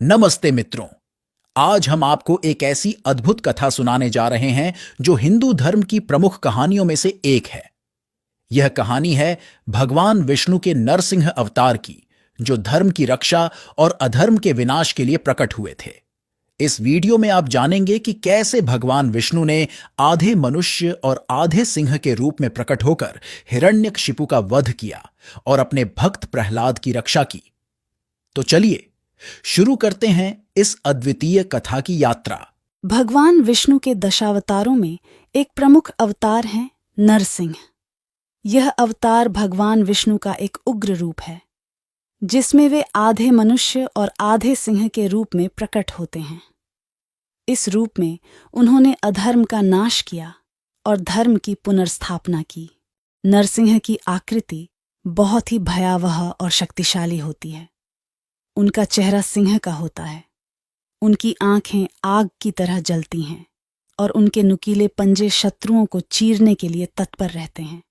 नमस्ते मित्रों। आज हम आपको एक ऐसी अद्भुत कथा सुनाने जा रहे हैं जो हिंदू धर्म की प्रमुख कहानियों में से एक है। यह कहानी है भगवान विष्णु के नरसिंह अवतार की, जो धर्म की रक्षा और अधर्म के विनाश के लिए प्रकट हुए थे। इस वीडियो में आप जानेंगे कि कैसे भगवान विष्णु ने आधे मनुष्य और आधे सिंह के रूप में प्रकट होकर हिरण्यकशिपु का वध किया और अपने भक्त प्रहलाद की रक्षा की। तो चलिए शुरू करते हैं इस अद्वितीय कथा की यात्रा। भगवान विष्णु के दशावतारों में एक प्रमुख अवतार है नरसिंह। यह अवतार भगवान विष्णु का एक उग्र रूप है, जिसमें वे आधे मनुष्य और आधे सिंह के रूप में प्रकट होते हैं। इस रूप में उन्होंने अधर्म का नाश किया और धर्म की पुनर्स्थापना की। नरसिंह की आकृति बहुत ही भयावह और शक्तिशाली होती है। उनका चेहरा सिंह का होता है, उनकी आंखें आग की तरह जलती हैं और उनके नुकीले पंजे शत्रुओं को चीरने के लिए तत्पर रहते हैं।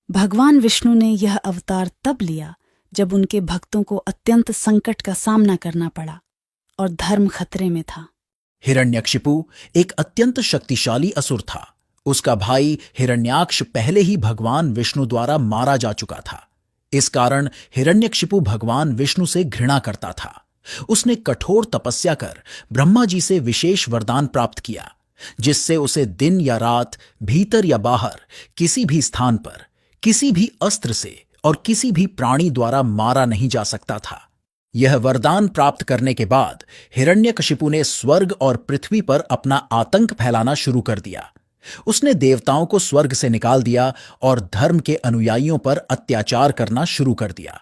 भगवान विष्णु ने यह अवतार तब लिया जब उनके भक्तों को अत्यंत संकट का सामना करना पड़ा और धर्म खतरे में था। हिरण्यकशिपु एक अत्यंत शक्तिशाली असुर था। उसका भाई हिरण्याक्ष पहले ही भगवान विष्णु द्वारा मारा जा चुका था। इस कारण हिरण्यकशिपु भगवान विष्णु से घृणा करता था। उसने कठोर तपस्या कर ब्रह्मा जी से विशेष वरदान प्राप्त किया, जिससे उसे दिन या रात, भीतर या बाहर, किसी भी स्थान पर, किसी भी अस्त्र से और किसी भी प्राणी द्वारा मारा नहीं जा सकता था। यह वरदान प्राप्त करने के बाद हिरण्यकशिपु ने स्वर्ग और पृथ्वी पर अपना आतंक फैलाना शुरू कर दिया। उसने देवताओं को स्वर्ग से निकाल दिया और धर्म के अनुयायियों पर अत्याचार करना शुरू कर दिया।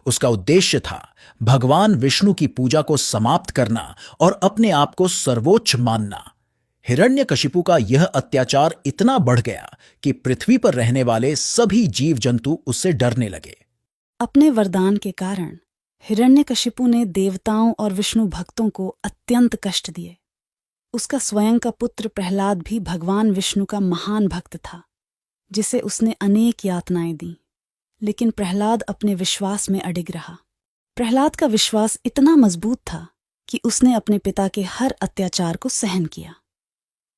उसका उद्देश्य था भगवान विष्णु की पूजा को समाप्त करना और अपने आप को सर्वोच्च मानना। हिरण्यकशिपु का यह अत्याचार इतना बढ़ गया कि पृथ्वी पर रहने वाले सभी जीव जंतु उससे डरने लगे। अपने वरदान के कारण हिरण्यकशिपु ने देवताओं और विष्णु भक्तों को अत्यंत कष्ट दिए। उसका स्वयं का पुत्र प्रहलाद भी भगवान विष्णु का महान भक्त था, जिसे उसने अनेक यातनाएं दी, लेकिन प्रहलाद अपने विश्वास में अडिग रहा। प्रहलाद का विश्वास इतना मजबूत था कि उसने अपने पिता के हर अत्याचार को सहन किया।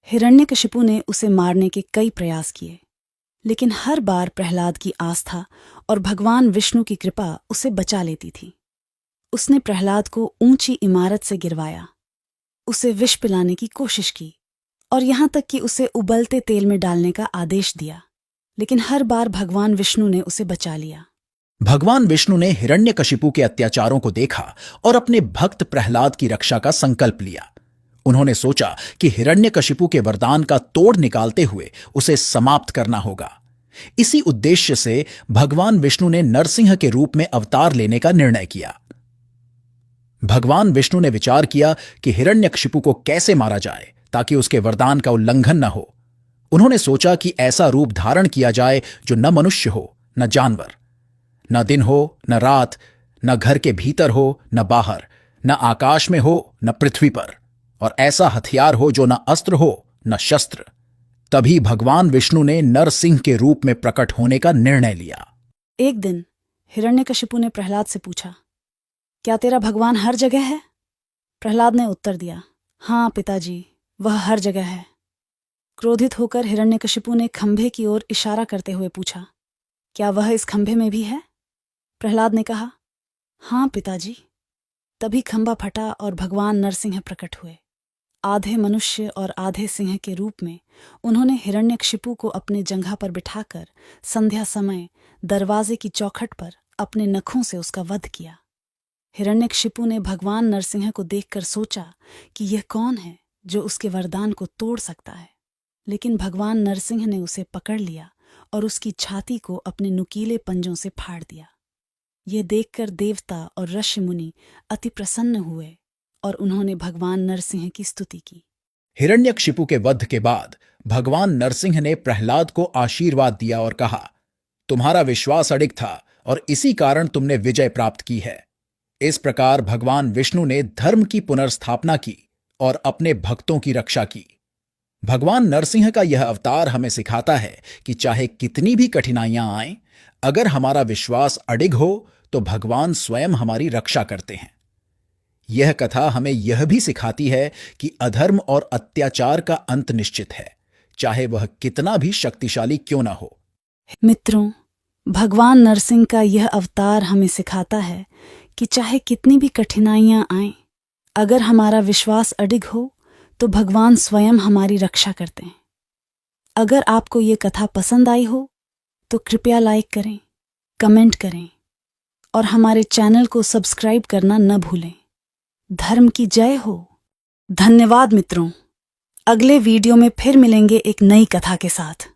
हिरण्यकशिपु ने उसे मारने के कई प्रयास किए, लेकिन हर बार प्रहलाद की आस्था और भगवान विष्णु की कृपा उसे बचा लेती थी। उसने प्रहलाद को ऊंची इमारत से गिरवाया, उसे विष पिलाने की कोशिश की और यहां तक कि उसे उबलते तेल में डालने का आदेश दिया, लेकिन हर बार भगवान विष्णु ने उसे बचा लिया। भगवान विष्णु ने हिरण्यकशिपु के अत्याचारों को देखा और अपने भक्त प्रहलाद की रक्षा का संकल्प लिया। उन्होंने सोचा कि हिरण्यकशिपु के वरदान का तोड़ निकालते हुए उसे समाप्त करना होगा। इसी उद्देश्य से भगवान विष्णु ने नरसिंह के रूप में अवतार लेने का निर्णय किया। भगवान विष्णु ने विचार किया कि हिरण्यकशिपु को कैसे मारा जाए ताकि उसके वरदान का उल्लंघन न हो। उन्होंने सोचा कि ऐसा रूप धारण किया जाए जो न मनुष्य हो, न जानवर, न दिन हो, न रात, न घर के भीतर हो, न बाहर, न आकाश में हो, न पृथ्वी पर, और ऐसा हथियार हो जो न अस्त्र हो, न शस्त्र। तभी भगवान विष्णु ने नरसिंह के रूप में प्रकट होने का निर्णय लिया। एक दिन हिरण्यकशिपु ने प्रहलाद से पूछा, क्या तेरा भगवान हर जगह है? प्रहलाद ने उत्तर दिया, हाँ पिताजी, वह हर जगह है। क्रोधित होकर हिरण्यकशिपु ने खंभे की ओर इशारा करते हुए पूछा, क्या वह इस खंभे में भी है? प्रहलाद ने कहा, हाँ पिताजी। तभी खंभा फटा और भगवान नरसिंह प्रकट हुए। आधे मनुष्य और आधे सिंह के रूप में उन्होंने हिरण्यकशिपु को अपने जंघा पर बिठाकर संध्या समय दरवाजे की चौखट पर अपने नखों से उसका वध किया। हिरण्यकशिपु ने भगवान नरसिंह को देखकर सोचा कि यह कौन है जो उसके वरदान को तोड़ सकता है, लेकिन भगवान नरसिंह ने उसे पकड़ लिया और उसकी छाती को अपने नुकीले पंजों से फाड़ दिया। यह देखकर देवता और ऋषि मुनि अति प्रसन्न हुए और उन्होंने भगवान नरसिंह की स्तुति की। हिरण्यकशिपु के वध के बाद भगवान नरसिंह ने प्रहलाद को आशीर्वाद दिया और कहा, तुम्हारा विश्वास अडिग था और इसी कारण तुमने विजय प्राप्त की है। इस प्रकार भगवान विष्णु ने धर्म की पुनर्स्थापना की और अपने भक्तों की रक्षा की। भगवान नरसिंह का यह अवतार हमें सिखाता है कि चाहे कितनी भी कठिनाइयां आएं, अगर हमारा विश्वास अडिग हो तो भगवान स्वयं हमारी रक्षा करते हैं। यह कथा हमें यह भी सिखाती है कि अधर्म और अत्याचार का अंत निश्चित है, चाहे वह कितना भी शक्तिशाली क्यों ना हो। मित्रों, भगवान नरसिंह का यह अवतार हमें सिखाता है कि चाहे कितनी भी कठिनाइयां आएं, अगर हमारा विश्वास अडिग हो तो भगवान स्वयं हमारी रक्षा करते हैं। अगर आपको ये कथा पसंद आई हो तो कृपया लाइक करें, कमेंट करें और हमारे चैनल को सब्सक्राइब करना न भूलें। धर्म की जय हो। धन्यवाद मित्रों। अगले वीडियो में फिर मिलेंगे एक नई कथा के साथ।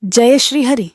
जय श्री हरि।